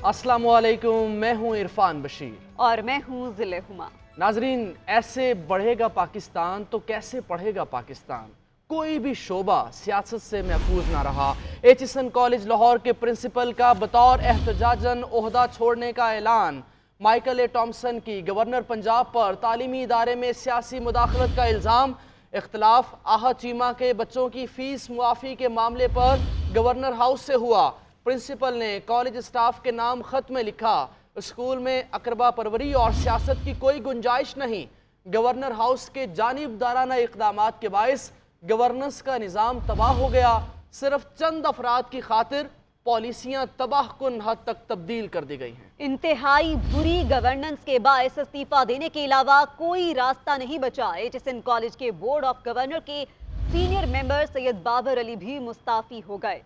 अस्सलाम वालेकुम, मैं हूं इरफान बशीर और मैं हूं ज़िले हुमा। नाजरीन, ऐसे बढ़ेगा पाकिस्तान तो कैसे पढ़ेगा पाकिस्तान। कोई भी शोबा सियासत से महफूज ना रहा। एचिसन कॉलेज लाहौर के प्रिंसिपल का बतौर एहतजाजन ओहदा छोड़ने का ऐलान। माइकल ए टॉमसन की गवर्नर पंजाब पर तालीमी इदारे में सियासी मुदाखलत का इल्ज़ाम। इख्तलाफ आहा चीमा के बच्चों की फीस मुआफ़ी के मामले पर गवर्नर हाउस से हुआ। प्रिंसिपल ने कॉलेज स्टाफ के नाम खत में लिखा, स्कूल में अकरबा परवरी और सियासत की कोई गुंजाइश नहीं। गवर्नर हाउस के जानिबदाराना इक़दामात के बायस गवर्नेंस का निज़ाम तबाह हो गया। सिर्फ चंद अफराद की खातिर पॉलिसियाँ तबाहकुन हद तक तब्दील कर दी गई हैं। इंतहाई बुरी गवर्नेंस के बायस इस्तीफा देने के अलावा कोई रास्ता नहीं बचा। एचिसन कॉलेज के बोर्ड ऑफ गवर्नर के सीनियर मेंबर सैयद बाबर अली भी मुस्ताफी हो गए।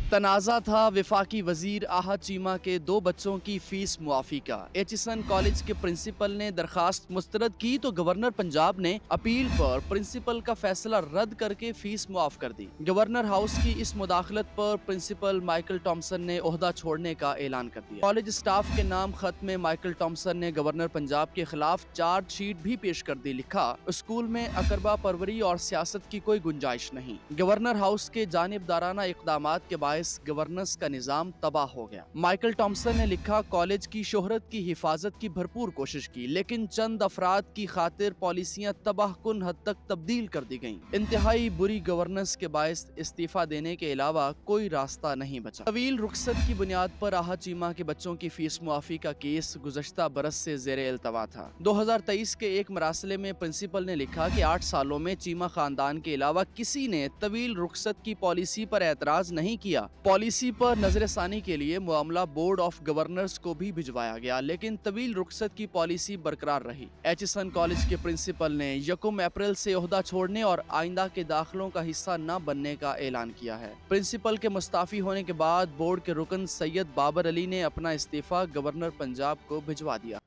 तनाज़ा था वफाकी वजीर आहा चीमा के 2 बच्चों की फीस मुआफ़ी का। एचिसन कॉलेज के प्रिंसिपल ने दरखास्त मुस्तरद की तो गवर्नर पंजाब ने अपील पर प्रिंसिपल का फैसला रद्द करके फीस मुआफ़ कर दी। गवर्नर हाउस की इस मुदाखलत पर प्रिंसिपल माइकल टॉमसन ने ओहदा छोड़ने का ऐलान कर दिया। कॉलेज स्टाफ के नाम खत में माइकल टॉमसन ने गवर्नर पंजाब के खिलाफ चार्जशीट भी पेश कर दी। लिखा, स्कूल में अकरबा परवरी और सियासत की कोई गुंजाइश नहीं। गवर्नर हाउस के जानिबदाराना इक़दामात के बायस गवर्नेंस का निजाम तबाह हो गया। माइकल टॉमसन ने लिखा, कॉलेज की शोहरत की हिफाजत की भरपूर कोशिश की, लेकिन चंद अफराद की खातिर पॉलिसियां तबाहकुन हद तक तब्दील कर दी गईं। इंतहाई बुरी गवर्नेंस के बायस इस्तीफा देने के अलावा कोई रास्ता नहीं बचा। तवील रुखसत की बुनियाद पर आहा चीमा के बच्चों की फीस मुआफी का केस गुज़श्ता बरस से ज़ेरे इल्तवा था। 2023 के एक मरासले में प्रिंसिपल ने लिखा कि 8 सालों में चीमा खानदान के अलावा किसी ने तवील रुखसत की पॉलिसी पर एतराज नहीं किया। पॉलिसी पर नजरसानी के लिए मामला बोर्ड ऑफ गवर्नर्स को भी भिजवाया गया, लेकिन तवील रुखसत की पॉलिसी बरकरार रही। एचिसन कॉलेज के प्रिंसिपल ने 1 अप्रैल से ओहदा छोड़ने और आइंदा के दाखिलों का हिस्सा न बनने का ऐलान किया है। प्रिंसिपल के मुस्ताफी होने के बाद बोर्ड के रुकन सैयद बाबर अली ने अपना इस्तीफा गवर्नर पंजाब को भिजवा दिया।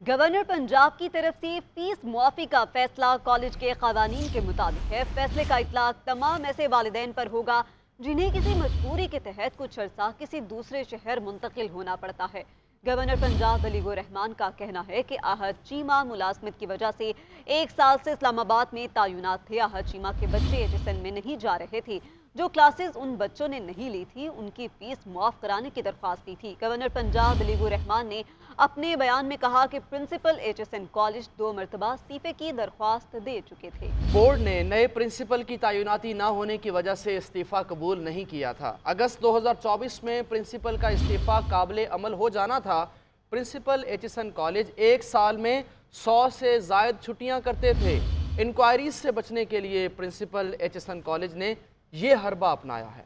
गवर्नर पंजाब की तरफ से फीस मुआफी का फैसला कॉलेज के कवानीन के मुताबिक है। फैसले का इतलाक तमाम ऐसे वालिदैन पर होगा जिन्हें किसी मजबूरी के तहत कुछ अर्सा किसी दूसरे शहर मुंतकिल होना पड़ता है। गवर्नर पंजाब वलीगो रहमान का कहना है कि आहद चीमा मुलाजमत की वजह से 1 साल से इस्लामाबाद में तैनात थे। आहद चीमा के बच्चे एचिसन में नहीं जा रहे थे। जो क्लासेस उन बच्चों ने नहीं ली थी उनकी फीस मुआफ कराने की दरख्वास्त दी थी। गवर्नर पंजाब वलीगो रहमान ने अपने बयान में कहा कि प्रिंसिपल एचिसन कॉलेज 2 मरतबा इस्तीफे की दरख्वास्त दे चुके थे। बोर्ड ने नए प्रिंसिपल की तैनाती न होने की वजह से इस्तीफा कबूल नहीं किया था। अगस्त 2024 में प्रिंसिपल का इस्तीफा काबिल अमल हो जाना था। प्रिंसिपल एचिसन कॉलेज 1 साल में 100 से ज़ायद छुट्टियां करते थे। इंक्वायरीज से बचने के लिए प्रिंसिपल एचिसन कॉलेज ने ये हरबा अपनाया है।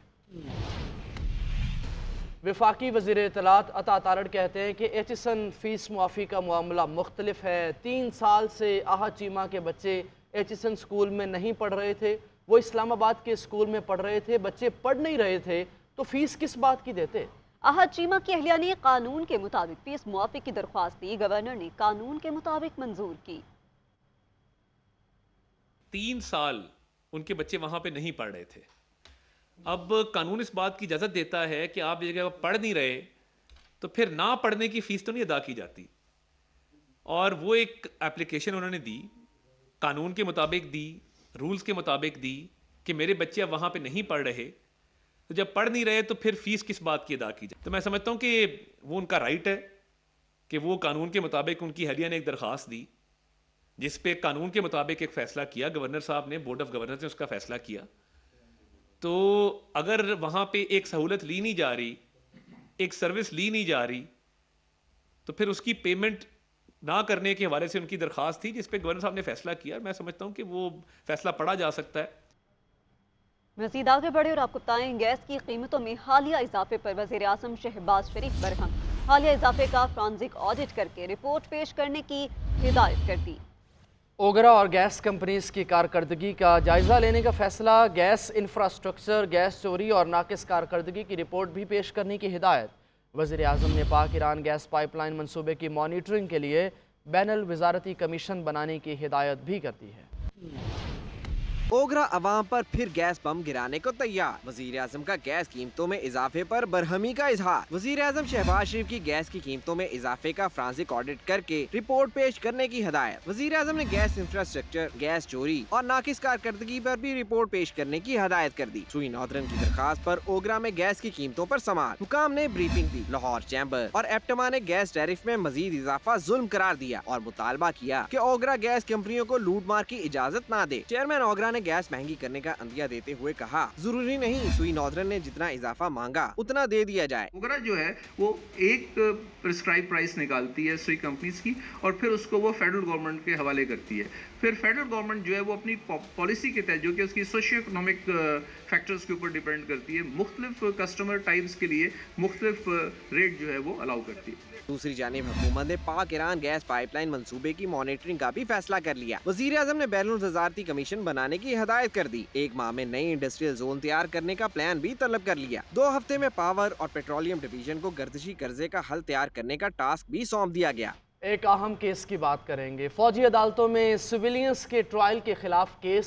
वफाकी वज़ीर इत्तलात अता तारड़ कहते हैं कि एचिसन फीस मुआफ़ी का मामला मुख्तलिफ है। 3 साल से आहा चीमा के बच्चे एचिसन स्कूल में नहीं पढ़ रहे थे, वो इस्लामाबाद के स्कूल में पढ़ रहे थे। बच्चे पढ़ नहीं रहे थे तो फीस किस बात की देते। आहद चीमा की अहलिया ने कानून के मुताबिक फीस मुआफ़ी की दरख्वास्त दी। गवर्नर ने कानून के मुताबिक मंजूर की। 3 साल उनके बच्चे वहाँ पे नहीं पढ़ रहे थे। अब कानून इस बात की इजाज़त देता है कि आप जगह पढ़ नहीं रहे तो फिर ना पढ़ने की फ़ीस तो नहीं अदा की जाती। और वो एक एप्लीकेशन उन्होंने दी, कानून के मुताबिक दी, रूल्स के मुताबिक दी कि मेरे बच्चे अब वहाँ पे नहीं पढ़ रहे, तो जब पढ़ नहीं रहे तो फिर फ़ीस किस बात की अदा की जाए। तो मैं समझता हूँ कि वो उनका राइट है कि वो कानून के मुताबिक उनकी अहलिया ने एक दरख्वास्त दी जिस पे कानून के मुताबिक एक फ़ैसला किया। गवर्नर साहब ने, बोर्ड ऑफ गवर्नर्स ने उसका फ़ैसला किया। तो अगर वहाँ पे एक सहूलत ली नहीं जा रही, एक सर्विस ली नहीं जा रही, तो फिर उसकी पेमेंट ना करने के हवाले से उनकी दरख्वास्त थी जिस पे गवर्नर साहब ने फ़ैसला किया। मैं समझता हूँ कि वो फ़ैसला पढ़ा जा सकता है। मज़ीद आगे बढ़े और आपको बताएं, गैस की कीमतों में हालिया इजाफे पर वज़ीर आज़म शहबाज शरीफ बरहम। हालिया इजाफे का फॉरेंसिक ऑडिट करके रिपोर्ट पेश करने की हिदायत कर दी। ओगरा और गैस कंपनीज की कारकर्दगी का जायजा लेने का फैसला। गैस इंफ्रास्ट्रक्चर, गैस चोरी और नाकिस कारकर्दगी की रिपोर्ट भी पेश करने की हिदायत। वज़ीर आज़म ने पाक ईरान गैस पाइपलाइन मंसूबे की मॉनिटरिंग के लिए बैनुल वज़ारती कमीशन बनाने की हिदायत भी कर दी है। ओगरा अवाम पर फिर गैस बम गिराने को तैयार। वजीर आजम का गैस कीमतों में इजाफे पर बरहमी का इजहार। वजीर आजम शहबाज शरीफ की गैस की कीमतों में इजाफे का फ्रांसिक ऑडिट करके रिपोर्ट पेश करने की हदायत। वजीर आजम ने गैस इंफ्रास्ट्रक्चर, गैस चोरी और नाकिस कारकर्दगी पर भी रिपोर्ट पेश करने की हदायत कर दी। सुई नॉर्दर्न की दरखास्त पर ओगरा में गैस की कीमतों पर समात। हुकाम ने ब्रीफिंग दी। लाहौर चैम्बर और एप्टमा ने गैस टैरिफ में मजीद इजाफा जुल्म करार दिया और मुतालबा किया कि ओगरा गैस कंपनियों को लूट मार की इजाजत न दे। चेयरमैन ओगरा ने गैस महंगी करने का अंदिया देते हुए कहा, जरूरी नहीं सुई नॉर्दर्न ने जितना इजाफा मांगा उतना दे दिया जाए। ओगरा जो है वो एक प्रिस्क्राइब प्राइस निकालती है सुई कंपनीज की और फिर उसको वो फेडरल गवर्नमेंट के हवाले करती है। फिर फेडरल गवर्नमेंट जो है वो अपनी पॉलिसी के तहत, जो कि उसकी सोशियो इकोनॉमिक फैक्टर्स के ऊपर डिपेंड करती है, मुख्तलिफ कस्टमर टाइप्स के लिए मुख्तलिफ रेट जो है वो अलाउ करती है। दूसरी जानिब हुकूमत ने पाक ईरान गैस पाइपलाइन मंसूबे की मॉनिटरिंग का भी फैसला कर लिया। वजीर आजम ने बैनुल वजारती कमीशन बनाने की हदायत कर दी। एक माह में नई इंडस्ट्रियल जोन तैयार करने का प्लान भी तलब कर लिया। 2 हफ्ते में पावर और पेट्रोलियम डिवीजन को गर्दिशी कर्जे का हल तैयार करने का टास्क भी सौंप दिया गया। एक अहम केस की बात करेंगे। फौजी अदालतों में सिविलियंस के ट्रायल के खिलाफ केस।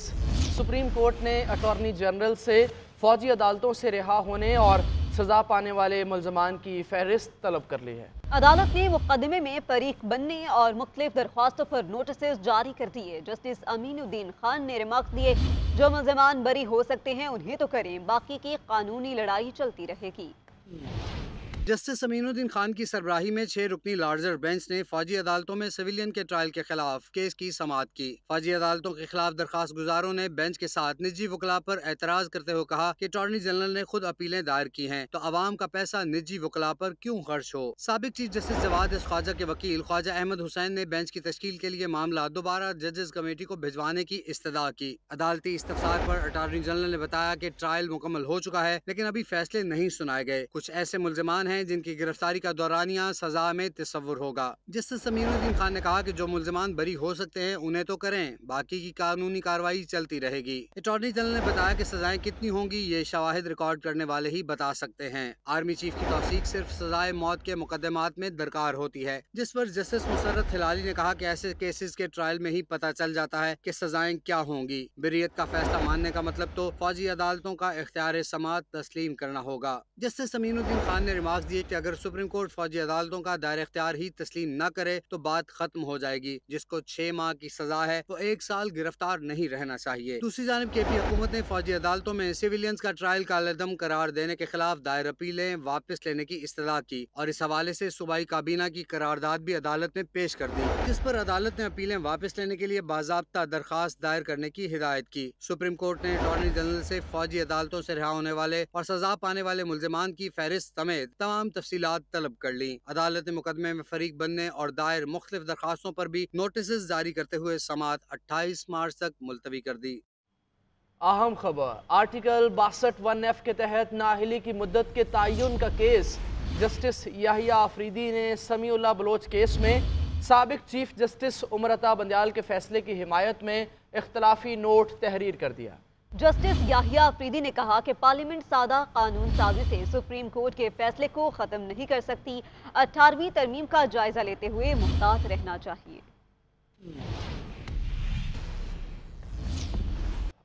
सुप्रीम कोर्ट ने अटॉर्नी जनरल से फौजी अदालतों से रिहा होने और सजा पाने वाले मुल्ज़मान की फहरिस्त तलब कर ली है। अदालत ने मुकदमे में फरीक बनने और मुख्तलिफ दरख्वास्तों पर नोटिस जारी कर दिए। जस्टिस अमीनुद्दीन खान ने रिमार्क दिए, जो मुल्ज़मान बरी हो सकते हैं उन्हें तो करें, बाकी की कानूनी लड़ाई चलती रहेगी। जस्टिस अमीनुद्दीन खान की सरबराही में 6 रुकनी लार्जर बेंच ने फौजी अदालतों में सिविलियन के ट्रायल के खिलाफ केस की समाअत की। फौजी अदालतों के खिलाफ दरखास्त गुजारों ने बेंच के साथ निजी वकला पर एतराज करते हुए कहा कि अटॉर्नी जनरल ने खुद अपीलें दायर की हैं, तो अवाम का पैसा निजी वकला पर क्यों खर्च हो। साबिक chief justice Jawad S Khawaja के वकील ख्वाजा अहमद हुसैन ने बेंच की तश्कील के लिए मामला दोबारा जजेस कमेटी को भिजवाने की इस्तदा की। अदालती इस्तफसार पर अटॉर्नी जनरल ने बताया कि ट्रायल मुकम्मल हो चुका है, लेकिन अभी फैसले नहीं सुनाए गए। कुछ ऐसे मुल्ज़मान जिनकी गिरफ्तारी का दौरानिया सजा में तस्वुर होगा। जस्टिस अमीनुद्दीन खान ने कहा कि जो मुल्ज़मान बरी हो सकते हैं उन्हें तो करें, बाकी की कानूनी कार्रवाई चलती रहेगी। अटॉर्नी जनरल ने बताया कि सजाएं कितनी होंगी ये शवाहिद रिकॉर्ड करने वाले ही बता सकते हैं। आर्मी चीफ की तौसीक सिर्फ सजाए मौत के मुकदमात में दरकार होती है, जिस पर जस्टिस मुसर्रत हिलाली ने कहा कि ऐसे केसेस के ट्रायल में ही पता चल जाता है कि सजाएं क्या होंगी। बरियत का फैसला मानने का मतलब तो फौजी अदालतों का इख्तियार समाअत तस्लीम करना होगा। जस्टिस अमीनुद्दीन खान ने रिमार्क दिए कि अगर सुप्रीम कोर्ट फौजी अदालतों का दायरा इख्तियार ही तस्लीम न करे तो बात खत्म हो जाएगी। जिसको 6 माह की सजा है वो 1 साल गिरफ्तार नहीं रहना चाहिए। दूसरी जानिब केपी हुकूमत ने फौजी अदालतों में सिविलियंस का ट्रायल कालेदम करार देने के खिलाफ दायर अपीलें वापस लेने की इस्तदा की और इस हवाले से सूबाई काबीना की करारदाद भी अदालत में पेश कर दी, जिस पर अदालत ने अपीलें वापस लेने के लिए बाज़ाब्ता दरखास्त दायर करने की हिदायत की। सुप्रीम कोर्ट ने अटॉर्नी जनरल से फौजी अदालतों से रिहा होने वाले और सजा पाने वाले मुल्ज़मान की फहरिस्त समेत तमाम तफसीलात तलब कर ली। अदालत ने मुकदमे में फरीक बनने और दायर मुख्तलिफ दरखास्तों पर भी नोटिस जारी करते हुए समाअत 28 मार्च तक मुलतवी कर दी। अहम खबर, आर्टिकल 62(1)F के तहत नाअहली की मुद्दत के तयन का केस। जस्टिस याहिया आफरीदी ने समीउल्लाह बलोच केस में साबिक चीफ जस्टिस उमर अता बंदयाल के फैसले की हिमायत में इख्तलाफी नोट तहरीर कर दिया। जस्टिस याहिया अफरीदी ने कहा कि पार्लियामेंट सादा कानून साजी से सुप्रीम कोर्ट के फैसले को ख़त्म नहीं कर सकती। 18वीं तरमीम का जायजा लेते हुए मुहतात रहना चाहिए।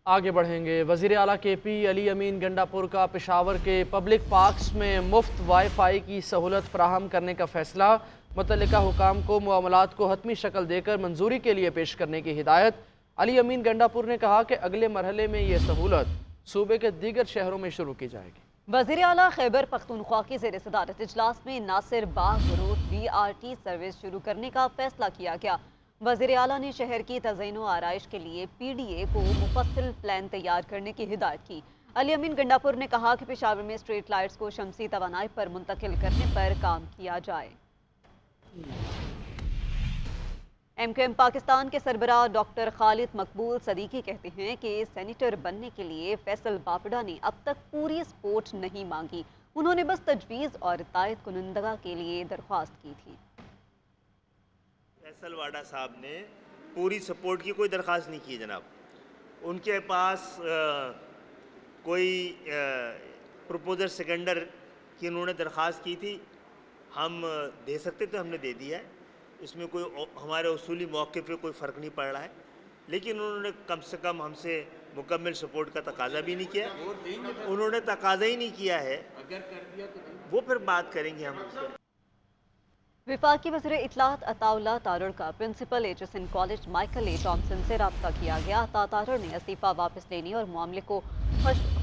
आगे बढ़ेंगे। वज़ीर आला KP अली अमीन गंडापुर का पेशावर के पब्लिक पार्क्स में मुफ्त वाईफाई की सहूलत फराहम करने का फैसला। मुतल्लिका हुकाम को मामलात को हतमी शक्ल देकर मंजूरी के लिए पेश करने की हिदायत। अली अमीन गंडापुर ने कहा कि अगले मरहले में ये सहूलत सूबे के दीगर शहरों में शुरू की जाएगी। वज़ीर आला खैबर पख्तूनख्वा की ज़ेर सदारत इजलास में नासिर बाग रोड BRT सर्विस शुरू करने का फैसला किया गया। वज़ीर आला ने शहर की तज़य्युन आराइश के लिए PDA को मुफस्सिल प्लान तैयार करने की हिदायत की। अली अमीन गंडापुर ने कहा कि पेशावर में स्ट्रीट लाइट्स को शमसी तवानाई पर मुंतकिल करने पर काम किया जाए। MKM पाकिस्तान के सरबराह डॉक्टर खालिद मकबूल सदीकी कहते हैं कि सेनेटर बनने के लिए फैसल बापड़ा ने अब तक पूरी सपोर्ट नहीं मांगी, उन्होंने बस तजवीज़ और तायद कुनंदगा के लिए दरख्वास्त की थी। फैसल वाडा साहब ने पूरी सपोर्ट की कोई दरख्वास्त नहीं की जनाब। उनके पास कोई प्रपोजर सेकेंडर की उन्होंने दरख्वास्त की थी, हम दे सकते तो हमने दे दिया है। इसमें कोई हमारे उसूली मौके पे कोई फ़र्क नहीं पड़ रहा है, लेकिन उन्होंने कम से कम हमसे मुकम्मल सपोर्ट का तकाजा भी नहीं किया, उन्होंने तकाजा ही नहीं किया है, वो फिर बात करेंगे हम उस पर। वफाकी वज़ीर इत्तलात अताउल्लाह तारड़ का प्रिंसिपल एचएसएन कॉलेज माइकल ए टॉमसन से रब्ता किया गया। अता तारड़ ने इस्तीफ़ा वापस लेने और मामले को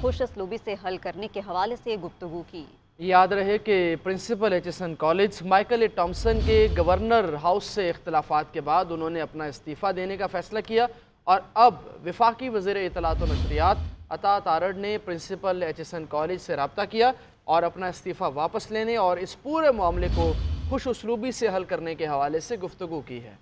खुश असलूबी से हल करने के हवाले से गुफ्तगू की। याद रहे कि प्रिंसिपल एचएसएन कॉलेज माइकल ए टॉमसन के गवर्नर हाउस से इख्तलाफात के बाद उन्होंने अपना इस्तीफ़ा देने का फ़ैसला किया और अब वफाकी वज़ीर इत्तलात व नशरियात अता तारड़ ने प्रिंसिपल एचएसएन कॉलेज से रब्ता किया और अपना इस्तीफ़ा वापस लेने और इस पूरे मामले को खुश उसलूबी से हल करने के हवाले से गुफ्तगू की है।